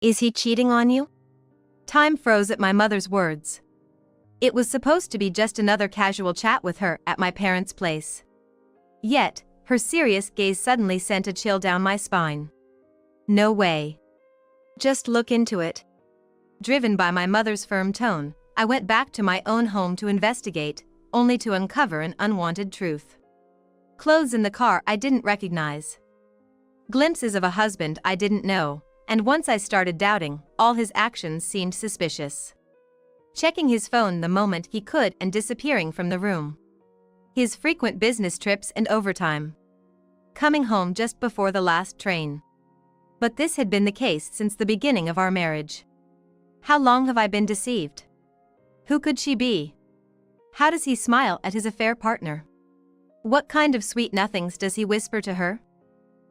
Is he cheating on you? Time froze at my mother's words. It was supposed to be just another casual chat with her at my parents' place. Yet, her serious gaze suddenly sent a chill down my spine. No way. Just look into it. Driven by my mother's firm tone, I went back to my own home to investigate, only to uncover an unwanted truth. Clothes in the car I didn't recognize. Glimpses of a husband I didn't know, and once I started doubting, all his actions seemed suspicious. Checking his phone the moment he could and disappearing from the room. His frequent business trips and overtime. Coming home just before the last train. But this had been the case since the beginning of our marriage. How long have I been deceived? Who could she be? How does he smile at his affair partner? What kind of sweet nothings does he whisper to her?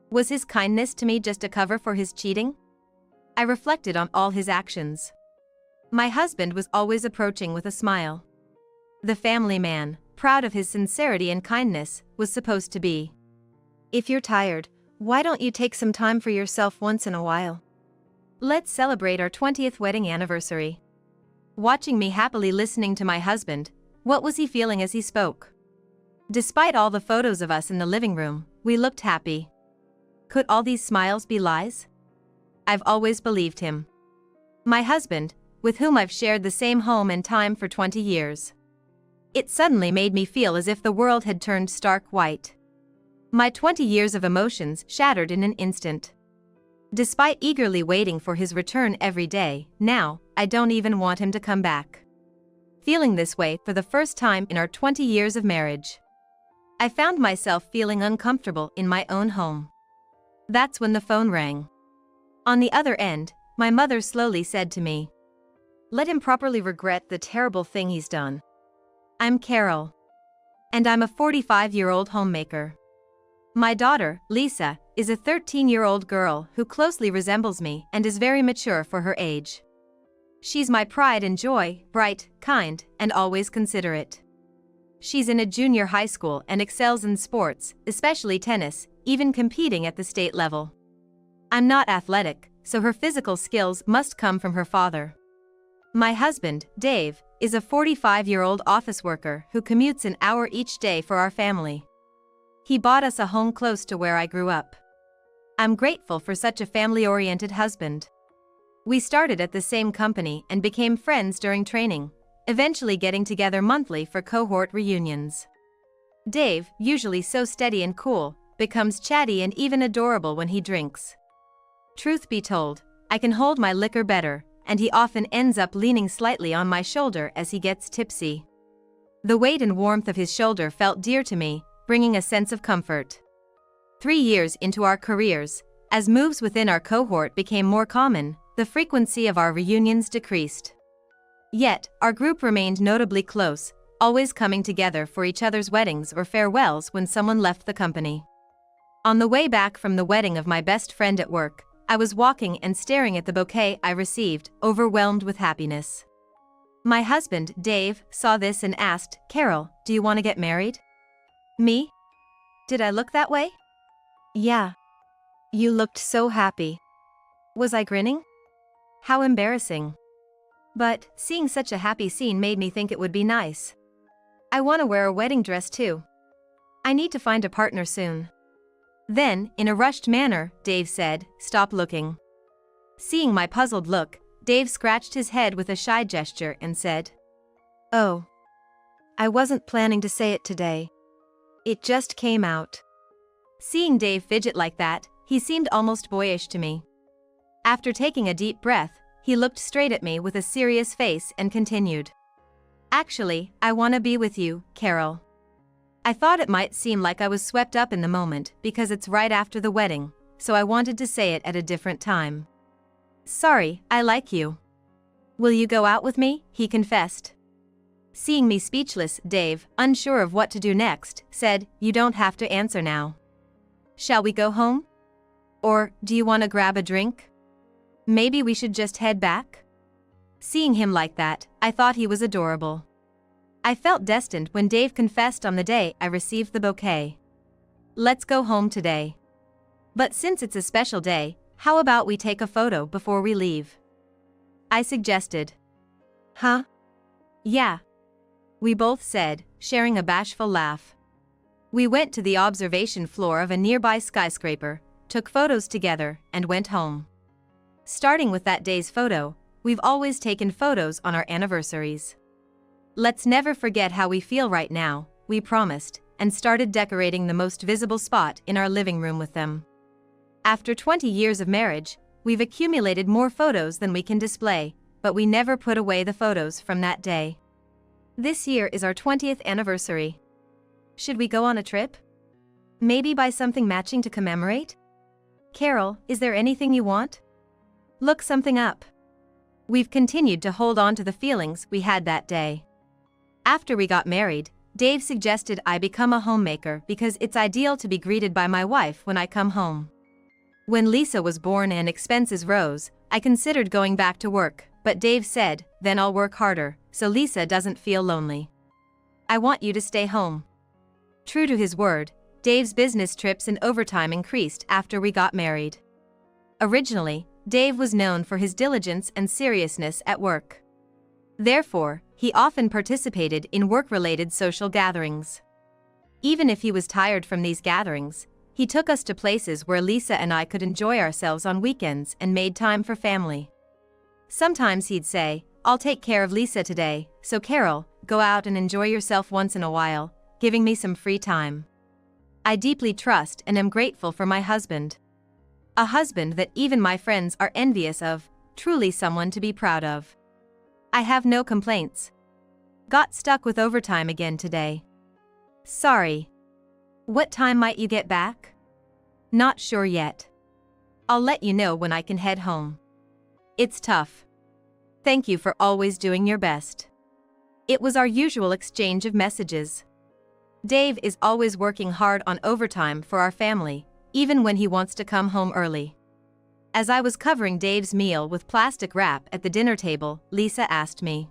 Was his kindness to me just a cover for his cheating? I reflected on all his actions. My husband was always approaching with a smile. The family man, proud of his sincerity and kindness, was supposed to be. If you're tired, why don't you take some time for yourself once in a while? Let's celebrate our 20th wedding anniversary. Watching me happily listening to my husband, what was he feeling as he spoke? Despite all the photos of us in the living room, we looked happy. Could all these smiles be lies? I've always believed him. My husband, with whom I've shared the same home and time for 20 years. It suddenly made me feel as if the world had turned stark white. My 20 years of emotions shattered in an instant. Despite eagerly waiting for his return every day, now, I don't even want him to come back. Feeling this way for the first time in our 20 years of marriage. I found myself feeling uncomfortable in my own home. That's when the phone rang. On the other end, my mother slowly said to me, "Let him properly regret the terrible thing he's done. I'm Carol. And I'm a 45-year-old homemaker. My daughter, Lisa, is a 13-year-old girl who closely resembles me and is very mature for her age. She's my pride and joy, bright, kind, and always considerate. She's in a junior high school and excels in sports, especially tennis, even competing at the state level. I'm not athletic, so her physical skills must come from her father. My husband, Dave, is a 45-year-old office worker who commutes an hour each day for our family. He bought us a home close to where I grew up. I'm grateful for such a family-oriented husband. We started at the same company and became friends during training, eventually getting together monthly for cohort reunions. Dave, usually so steady and cool, becomes chatty and even adorable when he drinks. Truth be told, I can hold my liquor better, and he often ends up leaning slightly on my shoulder as he gets tipsy. The weight and warmth of his shoulder felt dear to me, bringing a sense of comfort. 3 years into our careers, as moves within our cohort became more common, the frequency of our reunions decreased. Yet, our group remained notably close, always coming together for each other's weddings or farewells when someone left the company. On the way back from the wedding of my best friend at work, I was walking and staring at the bouquet I received, overwhelmed with happiness. My husband, Dave, saw this and asked, "Carol, do you want to get married?" Me? Did I look that way? Yeah. You looked so happy. Was I grinning? How embarrassing. But, seeing such a happy scene made me think it would be nice. I want to wear a wedding dress too. I need to find a partner soon. Then, in a rushed manner, Dave said, "Stop looking." Seeing my puzzled look, Dave scratched his head with a shy gesture and said, "Oh. I wasn't planning to say it today. It just came out." Seeing Dave fidget like that, he seemed almost boyish to me. After taking a deep breath, he looked straight at me with a serious face and continued, "Actually, I want to be with you, Carol." I thought it might seem like I was swept up in the moment because it's right after the wedding, so I wanted to say it at a different time. "Sorry, I like you. Will you go out with me?" he confessed. Seeing me speechless, Dave, unsure of what to do next, said, "You don't have to answer now. Shall we go home? Or, do you want to grab a drink? Maybe we should just head back?" Seeing him like that, I thought he was adorable. I felt destined when Dave confessed on the day I received the bouquet. "Let's go home today. But since it's a special day, How about we take a photo before we leave? I suggested. Huh? Yeah. We both said, sharing a bashful laugh. We went to the observation floor of a nearby skyscraper, took photos together, and went home. Starting with that day's photo, we've always taken photos on our anniversaries. Let's never forget how we feel right now, we promised, and started decorating the most visible spot in our living room with them. After 20 years of marriage, we've accumulated more photos than we can display, but we never put away the photos from that day. This year is our 20th anniversary. Should we go on a trip? Maybe buy something matching to commemorate? Carol, is there anything you want? Look something up. We've continued to hold on to the feelings we had that day. After we got married, Dave suggested I become a homemaker because it's ideal to be greeted by my wife when I come home. When Lisa was born and expenses rose, I considered going back to work, but Dave said, then I'll work harder, so Lisa doesn't feel lonely. I want you to stay home. True to his word, Dave's business trips and overtime increased after we got married. Originally, Dave was known for his diligence and seriousness at work. Therefore, he often participated in work-related social gatherings. Even if he was tired from these gatherings, he took us to places where Lisa and I could enjoy ourselves on weekends and made time for family. Sometimes he'd say, I'll take care of Lisa today, so Carol, go out and enjoy yourself once in a while, giving me some free time. I deeply trust and am grateful for my husband. A husband that even my friends are envious of, truly someone to be proud of. I have no complaints. Got stuck with overtime again today. Sorry. What time might you get back? Not sure yet. I'll let you know when I can head home. It's tough. Thank you for always doing your best. It was our usual exchange of messages. Dave is always working hard on overtime for our family, even when he wants to come home early. As I was covering Dave's meal with plastic wrap at the dinner table, Lisa asked me,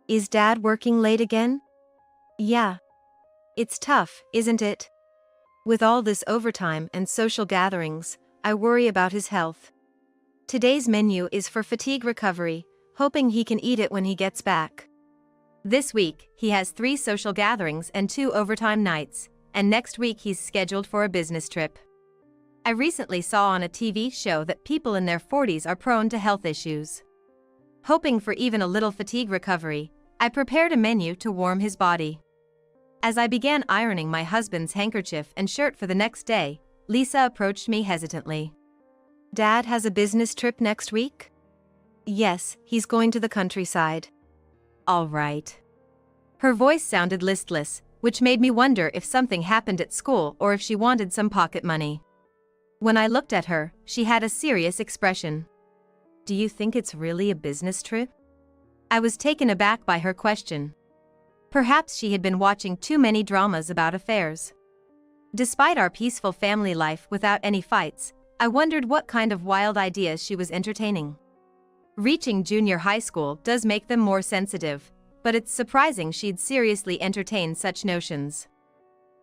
Is Dad working late again? Yeah. It's tough, isn't it? With all this overtime and social gatherings, I worry about his health. Today's menu is for fatigue recovery, hoping he can eat it when he gets back. This week, he has 3 social gatherings and 2 overtime nights, and next week he's scheduled for a business trip. I recently saw on a TV show that people in their 40s are prone to health issues. Hoping for even a little fatigue recovery, I prepared a menu to warm his body. As I began ironing my husband's handkerchief and shirt for the next day, Lisa approached me hesitantly. Dad has a business trip next week? Yes, he's going to the countryside. All right. Her voice sounded listless, which made me wonder if something happened at school or if she wanted some pocket money. When I looked at her, she had a serious expression. Do you think it's really a business trip? I was taken aback by her question. Perhaps she had been watching too many dramas about affairs. Despite our peaceful family life without any fights, I wondered what kind of wild ideas she was entertaining. Reaching junior high school does make them more sensitive, but it's surprising she'd seriously entertain such notions.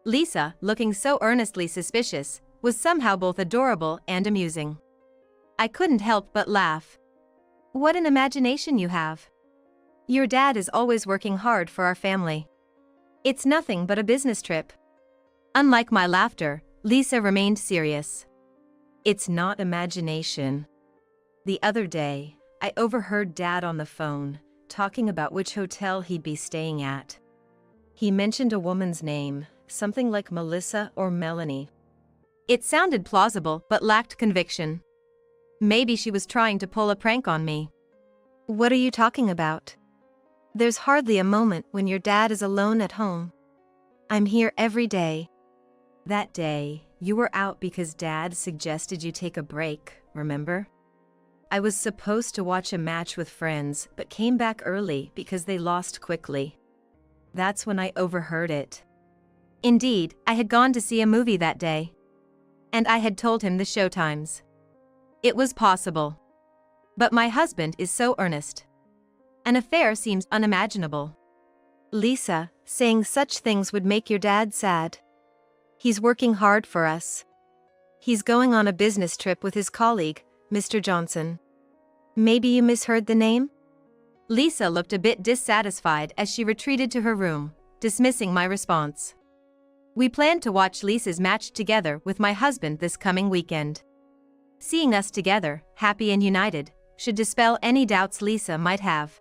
Lisa, looking so earnestly suspicious, was somehow both adorable and amusing. I couldn't help but laugh. What an imagination you have. Your dad is always working hard for our family. It's nothing but a business trip. Unlike my laughter, Lisa remained serious. It's not imagination. The other day, I overheard Dad on the phone, talking about which hotel he'd be staying at. He mentioned a woman's name, something like Melissa or Melanie. It sounded plausible but lacked conviction. Maybe she was trying to pull a prank on me. What are you talking about? There's hardly a moment when your dad is alone at home. I'm here every day. That day, you were out because Dad suggested you take a break, remember? I was supposed to watch a match with friends, but came back early because they lost quickly. That's when I overheard it. Indeed, I had gone to see a movie that day. And I had told him the showtimes. It was possible. But my husband is so earnest. An affair seems unimaginable. Lisa, saying such things would make your dad sad. He's working hard for us. He's going on a business trip with his colleague, Mr. Johnson. Maybe you misheard the name? Lisa looked a bit dissatisfied as she retreated to her room, dismissing my response. We planned to watch Lisa's match together with my husband this coming weekend. Seeing us together, happy and united, should dispel any doubts Lisa might have.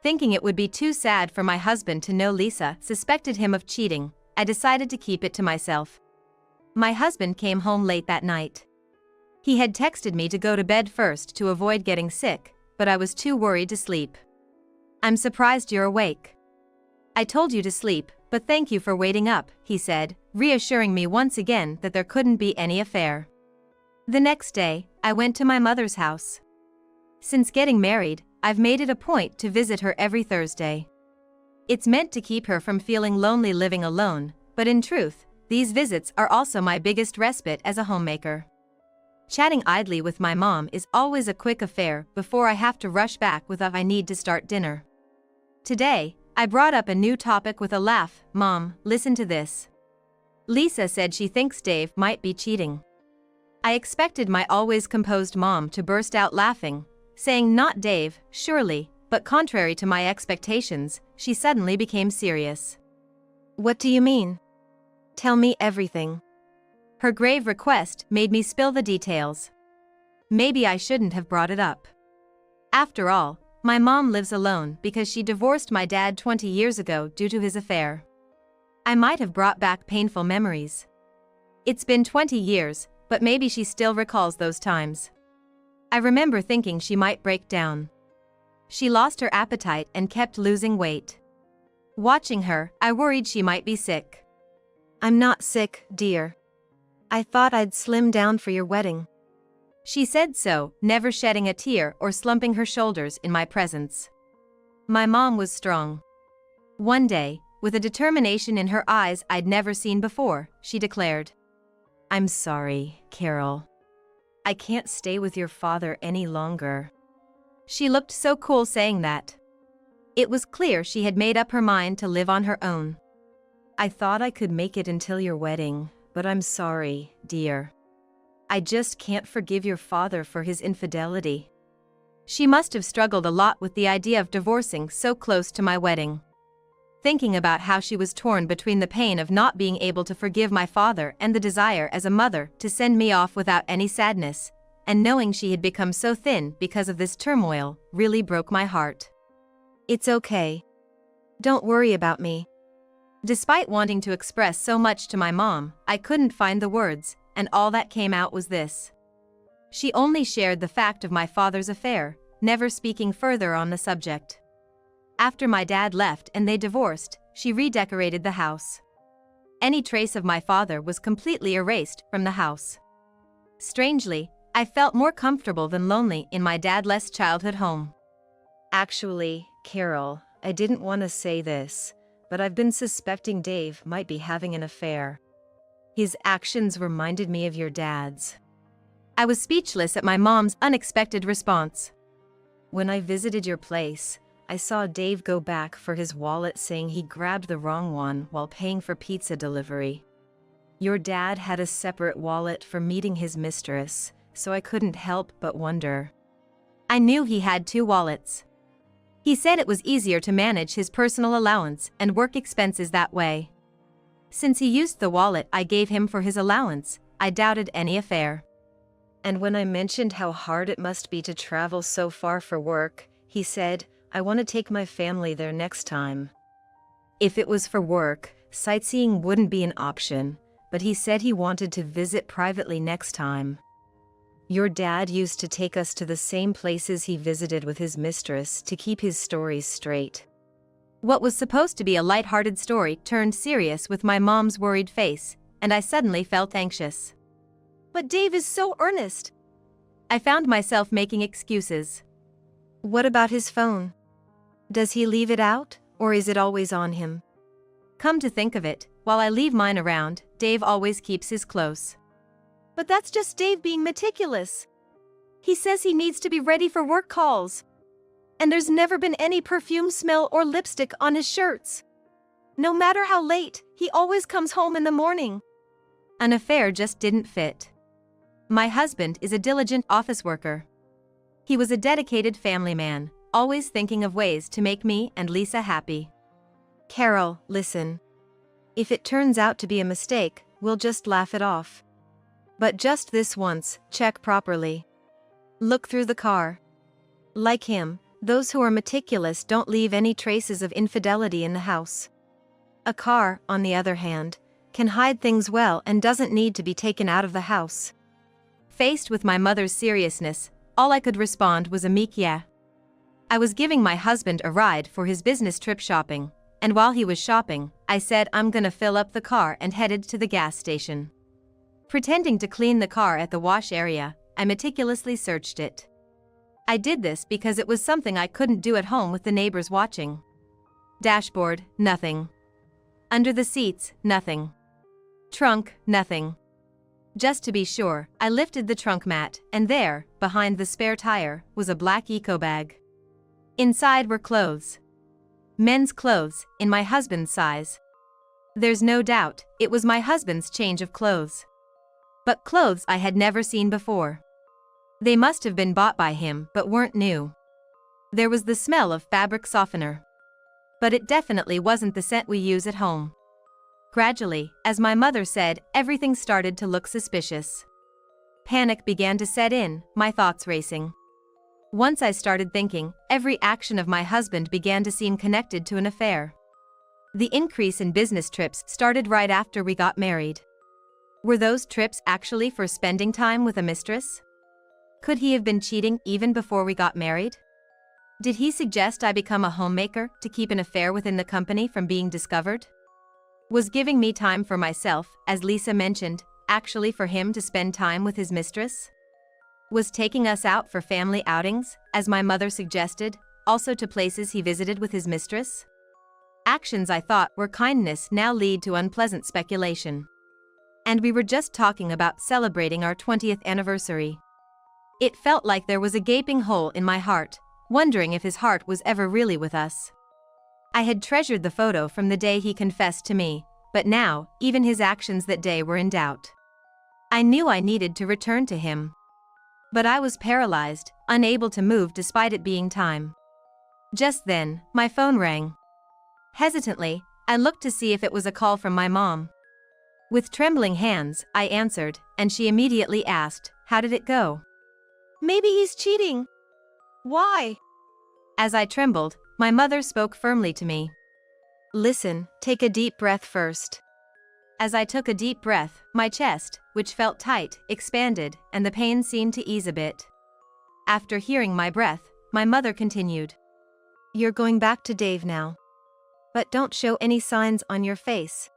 Thinking it would be too sad for my husband to know Lisa suspected him of cheating, I decided to keep it to myself. My husband came home late that night. He had texted me to go to bed first to avoid getting sick, but I was too worried to sleep. I'm surprised you're awake. I told you to sleep, but thank you for waiting up, he said, reassuring me once again that there couldn't be any affair. The next day, I went to my mother's house. Since getting married, I've made it a point to visit her every Thursday. It's meant to keep her from feeling lonely living alone, but in truth, these visits are also my biggest respite as a homemaker. Chatting idly with my mom is always a quick affair before I have to rush back with I need to start dinner. Today, I brought up a new topic with a laugh. Mom, listen to this. Lisa said she thinks Dave might be cheating. I expected my always composed mom to burst out laughing, saying not Dave, surely, but contrary to my expectations, she suddenly became serious. What do you mean? Tell me everything. Her grave request made me spill the details. Maybe I shouldn't have brought it up. After all, my mom lives alone because she divorced my dad 20 years ago due to his affair. I might have brought back painful memories. It's been 20 years, but maybe she still recalls those times. I remember thinking she might break down. She lost her appetite and kept losing weight. Watching her, I worried she might be sick. I'm not sick, dear. I thought I'd slim down for your wedding. She said so, never shedding a tear or slumping her shoulders in my presence. My mom was strong. One day, with a determination in her eyes I'd never seen before, she declared, I'm sorry, Carol. I can't stay with your father any longer. She looked so cool saying that. It was clear she had made up her mind to live on her own. I thought I could make it until your wedding, but I'm sorry, dear. I just can't forgive your father for his infidelity. She must have struggled a lot with the idea of divorcing so close to my wedding. Thinking about how she was torn between the pain of not being able to forgive my father and the desire as a mother to send me off without any sadness, and knowing she had become so thin because of this turmoil, really broke my heart. It's okay. Don't worry about me. Despite wanting to express so much to my mom, I couldn't find the words, and all that came out was this. She only shared the fact of my father's affair, never speaking further on the subject. After my dad left and they divorced, she redecorated the house. Any trace of my father was completely erased from the house. Strangely, I felt more comfortable than lonely in my dadless childhood home. Actually, Carol, I didn't want to say this, but I've been suspecting Dave might be having an affair. His actions reminded me of your dad's. I was speechless at my mom's unexpected response. When I visited your place, I saw Dave go back for his wallet saying he grabbed the wrong one while paying for pizza delivery. Your dad had a separate wallet for meeting his mistress, so I couldn't help but wonder. I knew he had two wallets. He said it was easier to manage his personal allowance and work expenses that way. Since he used the wallet I gave him for his allowance, I doubted any affair. And when I mentioned how hard it must be to travel so far for work, he said, I want to take my family there next time. If it was for work, sightseeing wouldn't be an option, but he said he wanted to visit privately next time. Your dad used to take us to the same places he visited with his mistress to keep his stories straight. What was supposed to be a light-hearted story turned serious with my mom's worried face, and I suddenly felt anxious. But Dave is so earnest. I found myself making excuses. What about his phone? Does he leave it out, or is it always on him? Come to think of it, while I leave mine around, Dave always keeps his close. But that's just Dave being meticulous. He says he needs to be ready for work calls. And there's never been any perfume smell or lipstick on his shirts. No matter how late, he always comes home in the morning. An affair just didn't fit. My husband is a diligent office worker. He was a dedicated family man, always thinking of ways to make me and Lisa happy. Carol, listen. If it turns out to be a mistake, we'll just laugh it off. But just this once, check properly. Look through the car. Like him, those who are meticulous don't leave any traces of infidelity in the house. A car, on the other hand, can hide things well and doesn't need to be taken out of the house. Faced with my mother's seriousness, all I could respond was a meek yeah. I was giving my husband a ride for his business trip shopping, and while he was shopping, I said I'm gonna fill up the car and headed to the gas station. Pretending to clean the car at the wash area, I meticulously searched it. I did this because it was something I couldn't do at home with the neighbors watching. Dashboard, nothing. Under the seats, nothing. Trunk, nothing. Just to be sure, I lifted the trunk mat, and there, behind the spare tire, was a black eco bag. Inside were clothes. Men's clothes, in my husband's size. There's no doubt, it was my husband's change of clothes. But clothes I had never seen before. They must have been bought by him but weren't new. There was the smell of fabric softener. But it definitely wasn't the scent we use at home. Gradually, as my mother said, everything started to look suspicious. Panic began to set in, my thoughts racing. Once I started thinking, every action of my husband began to seem connected to an affair. The increase in business trips started right after we got married. Were those trips actually for spending time with a mistress? Could he have been cheating even before we got married? Did he suggest I become a homemaker to keep an affair within the company from being discovered? Was giving me time for myself, as Lisa mentioned, actually for him to spend time with his mistress? Was taking us out for family outings, as my mother suggested, also to places he visited with his mistress? Actions I thought were kindness now lead to unpleasant speculation. And we were just talking about celebrating our 20th anniversary. It felt like there was a gaping hole in my heart, wondering if his heart was ever really with us. I had treasured the photo from the day he confessed to me, but now, even his actions that day were in doubt. I knew I needed to return to him. But I was paralyzed, unable to move despite it being time. Just then, my phone rang. Hesitantly, I looked to see if it was a call from my mom. With trembling hands, I answered, and she immediately asked, "How did it go?" "Maybe he's cheating." "Why?" As I trembled, my mother spoke firmly to me. "Listen, take a deep breath first." As I took a deep breath, my chest, which felt tight, expanded, and the pain seemed to ease a bit. After hearing my breath, my mother continued. "You're going back to Dave now. But don't show any signs on your face.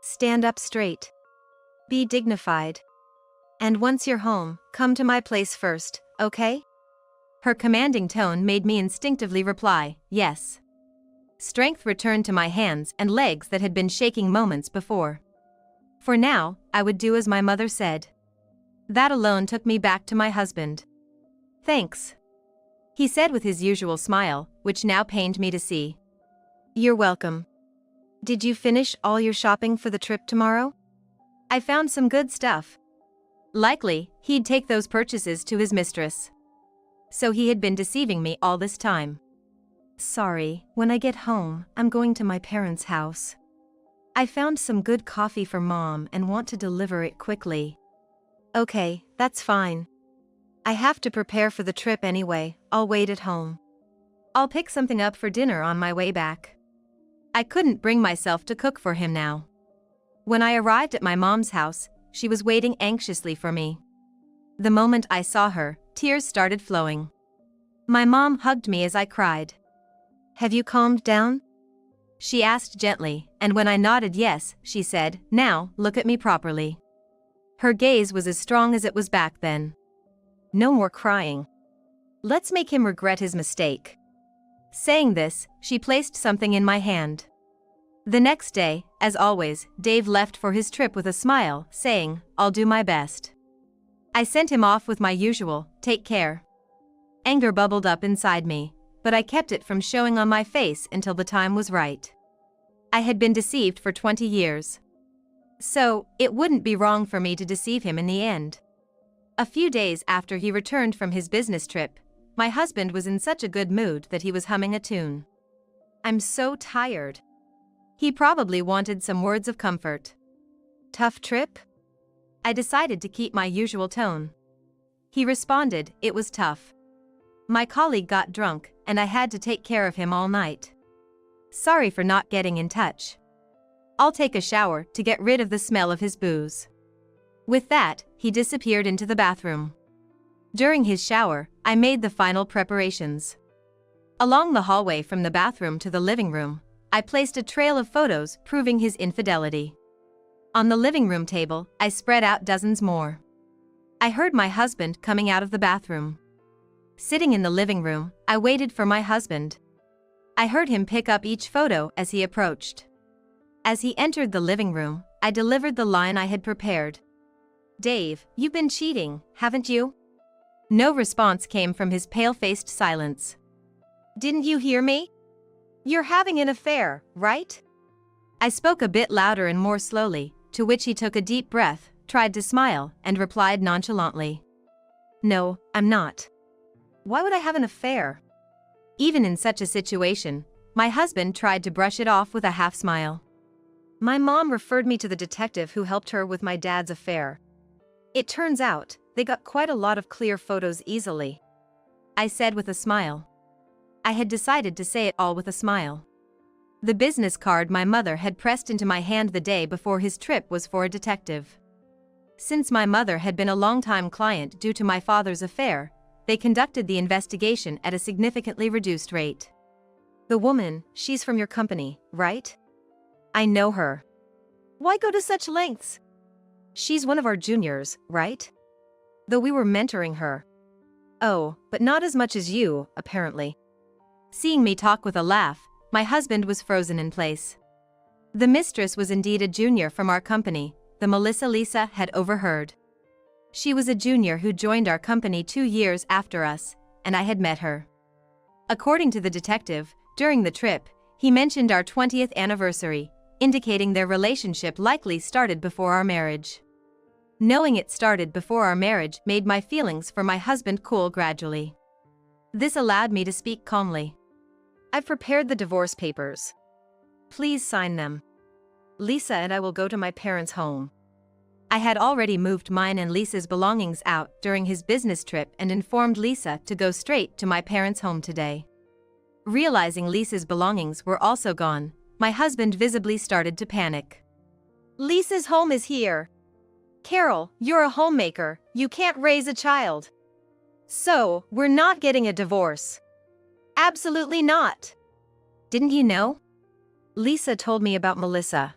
Stand up straight. Be dignified. And once you're home, come to my place first, okay?" Her commanding tone made me instinctively reply, "Yes." Strength returned to my hands and legs that had been shaking moments before. For now, I would do as my mother said. That alone took me back to my husband. "Thanks," he said with his usual smile, which now pained me to see. "You're welcome. Did you finish all your shopping for the trip tomorrow?" "I found some good stuff." Likely, he'd take those purchases to his mistress. So he had been deceiving me all this time. "Sorry, when I get home, I'm going to my parents' house. I found some good coffee for Mom and want to deliver it quickly." "Okay, that's fine. I have to prepare for the trip anyway, I'll wait at home. I'll pick something up for dinner on my way back." I couldn't bring myself to cook for him now. When I arrived at my mom's house, she was waiting anxiously for me. The moment I saw her, tears started flowing. My mom hugged me as I cried. "Have you calmed down?" she asked gently, and when I nodded yes, she said, "Now, look at me properly." Her gaze was as strong as it was back then. "No more crying. Let's make him regret his mistake." Saying this, she placed something in my hand. The next day, as always, Dave left for his trip with a smile, saying, "I'll do my best." I sent him off with my usual, "Take care." Anger bubbled up inside me, but I kept it from showing on my face until the time was right. I had been deceived for 20 years. So, it wouldn't be wrong for me to deceive him in the end. A few days after he returned from his business trip, my husband was in such a good mood that he was humming a tune. "I'm so tired." He probably wanted some words of comfort. "Tough trip?" I decided to keep my usual tone. He responded, "It was tough. My colleague got drunk, and I had to take care of him all night. Sorry for not getting in touch. I'll take a shower to get rid of the smell of his booze." With that, he disappeared into the bathroom. During his shower, I made the final preparations. Along the hallway from the bathroom to the living room, I placed a trail of photos proving his infidelity. On the living room table, I spread out dozens more. I heard my husband coming out of the bathroom. Sitting in the living room, I waited for my husband. I heard him pick up each photo as he approached. As he entered the living room, I delivered the line I had prepared. "Dave, you've been cheating, haven't you?" No response came from his pale-faced silence. "Didn't you hear me? You're having an affair, right?" I spoke a bit louder and more slowly, to which he took a deep breath, tried to smile, and replied nonchalantly, "No, I'm not. Why would I have an affair?" Even in such a situation, my husband tried to brush it off with a half-smile. "My mom referred me to the detective who helped her with my dad's affair. It turns out, they got quite a lot of clear photos easily," I said with a smile. I had decided to say it all with a smile. The business card my mother had pressed into my hand the day before his trip was for a detective. Since my mother had been a long-time client due to my father's affair, they conducted the investigation at a significantly reduced rate. "The woman, she's from your company, right?" "I know her." "Why go to such lengths?" "She's one of our juniors, right? Though we were mentoring her." "Oh, but not as much as you, apparently." Seeing me talk with a laugh, my husband was frozen in place. The mistress was indeed a junior from our company, the Melissa Lisa had overheard. She was a junior who joined our company 2 years after us, and I had met her. According to the detective, during the trip, he mentioned our 20th anniversary, indicating their relationship likely started before our marriage. Knowing it started before our marriage made my feelings for my husband cool gradually. This allowed me to speak calmly. "I've prepared the divorce papers. Please sign them. Lisa and I will go to my parents' home." I had already moved mine and Lisa's belongings out during his business trip and informed Lisa to go straight to my parents' home today. Realizing Lisa's belongings were also gone, my husband visibly started to panic. "Lisa's home is here. Carol, you're a homemaker, you can't raise a child. So, we're not getting a divorce." "Absolutely not." "Didn't you know? Lisa told me about Melissa.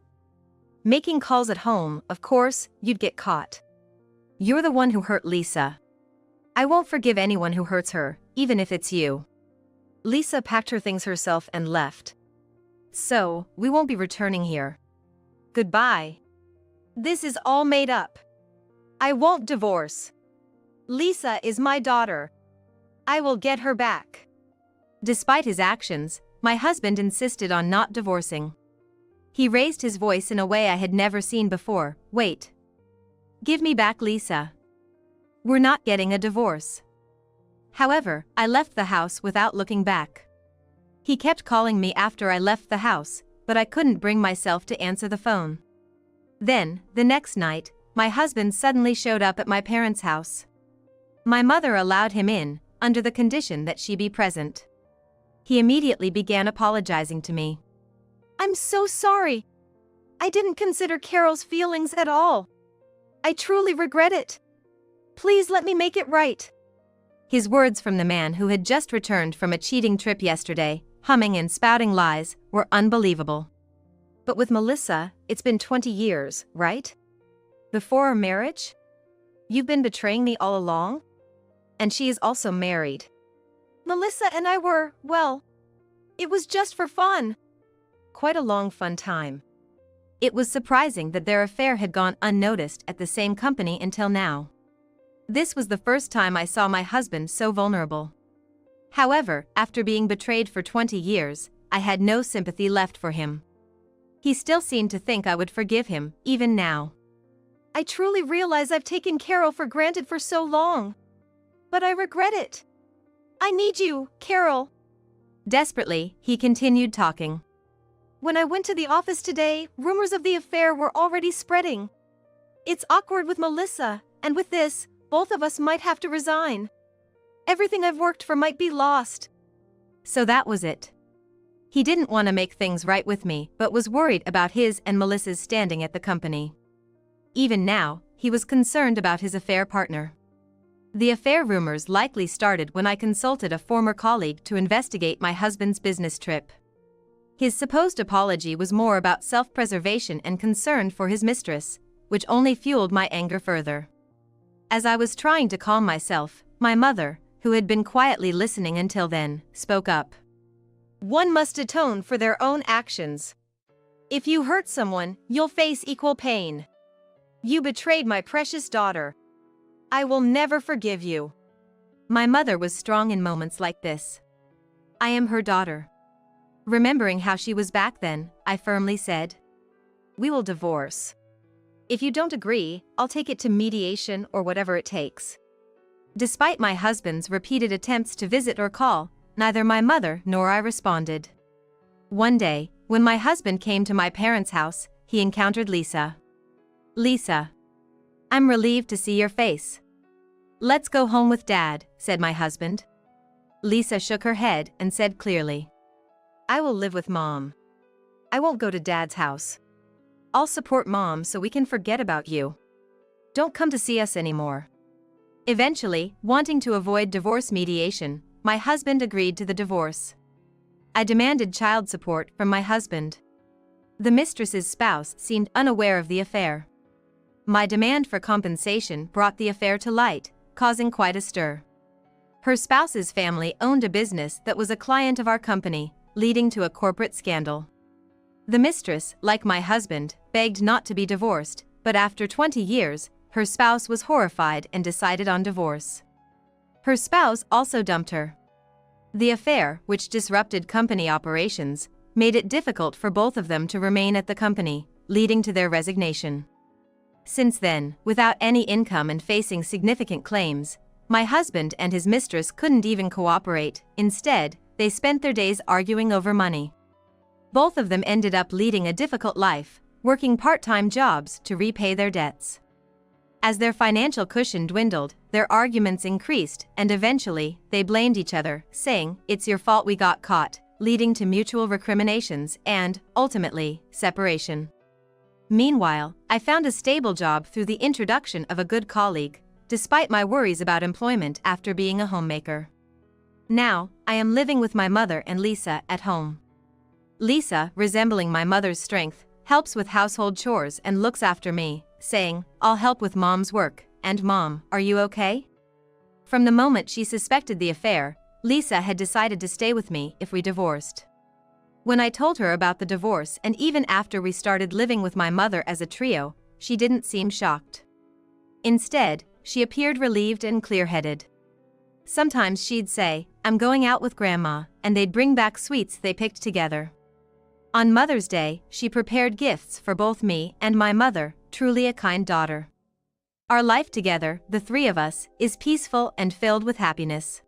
Making calls at home, of course, you'd get caught. You're the one who hurt Lisa. I won't forgive anyone who hurts her, even if it's you. Lisa packed her things herself and left. So, we won't be returning here. Goodbye. This is all made up. I won't divorce. Lisa is my daughter. I will get her back." Despite his actions, my husband insisted on not divorcing. He raised his voice in a way I had never seen before. "Wait. Give me back Lisa. We're not getting a divorce." However, I left the house without looking back. He kept calling me after I left the house, but I couldn't bring myself to answer the phone. Then, the next night, my husband suddenly showed up at my parents' house. My mother allowed him in, under the condition that she be present. He immediately began apologizing to me. "I'm so sorry. I didn't consider Carol's feelings at all. I truly regret it. Please let me make it right." His words from the man who had just returned from a cheating trip yesterday, humming and spouting lies, were unbelievable. "But with Melissa, it's been 20 years, right? Before our marriage? You've been betraying me all along? And she is also married." "Melissa and I were, well, it was just for fun." Quite a long fun time. It was surprising that their affair had gone unnoticed at the same company until now. This was the first time I saw my husband so vulnerable. However, after being betrayed for 20 years, I had no sympathy left for him. He still seemed to think I would forgive him, even now. I truly realize I've taken Carol for granted for so long. But I regret it. I need you, Carol. Desperately, he continued talking. When I went to the office today, rumors of the affair were already spreading. It's awkward with Melissa, and with this, both of us might have to resign. Everything I've worked for might be lost. So that was it. He didn't want to make things right with me, but was worried about his and Melissa's standing at the company. Even now, he was concerned about his affair partner. The affair rumors likely started when I consulted a former colleague to investigate my husband's business trip. His supposed apology was more about self-preservation and concern for his mistress, which only fueled my anger further. As I was trying to calm myself, my mother, who had been quietly listening until then, spoke up. One must atone for their own actions. If you hurt someone, you'll face equal pain. You betrayed my precious daughter. I will never forgive you. My mother was strong in moments like this. I am her daughter. Remembering how she was back then, I firmly said, "We will divorce. If you don't agree, I'll take it to mediation or whatever it takes." Despite my husband's repeated attempts to visit or call, neither my mother nor I responded. One day, when my husband came to my parents' house, he encountered Lisa. "Lisa, I'm relieved to see your face. Let's go home with Dad," said my husband. Lisa shook her head and said clearly, "I will live with Mom. I won't go to Dad's house. I'll support Mom so we can forget about you. Don't come to see us anymore." Eventually, wanting to avoid divorce mediation, my husband agreed to the divorce. I demanded child support from my husband. The mistress's spouse seemed unaware of the affair. My demand for compensation brought the affair to light, causing quite a stir. Her spouse's family owned a business that was a client of our company, leading to a corporate scandal. The mistress, like my husband, begged not to be divorced, but after 20 years, her spouse was horrified and decided on divorce. Her spouse also dumped her. The affair, which disrupted company operations, made it difficult for both of them to remain at the company, leading to their resignation. Since then, without any income and facing significant claims, my husband and his mistress couldn't even cooperate. Instead, they spent their days arguing over money. Both of them ended up leading a difficult life, working part-time jobs to repay their debts. As their financial cushion dwindled, their arguments increased, and eventually, they blamed each other, saying, "It's your fault we got caught," leading to mutual recriminations and, ultimately, separation. Meanwhile, I found a stable job through the introduction of a good colleague, despite my worries about employment after being a homemaker. Now, I am living with my mother and Lisa at home. Lisa, resembling my mother's strength, helps with household chores and looks after me, saying, "I'll help with Mom's work," and "Mom, are you okay?" From the moment she suspected the affair, Lisa had decided to stay with me if we divorced. When I told her about the divorce and even after we started living with my mother as a trio, she didn't seem shocked. Instead, she appeared relieved and clear-headed. Sometimes she'd say, "I'm going out with Grandma," and they'd bring back sweets they picked together. On Mother's Day, she prepared gifts for both me and my mother, truly a kind daughter. Our life together, the three of us, is peaceful and filled with happiness.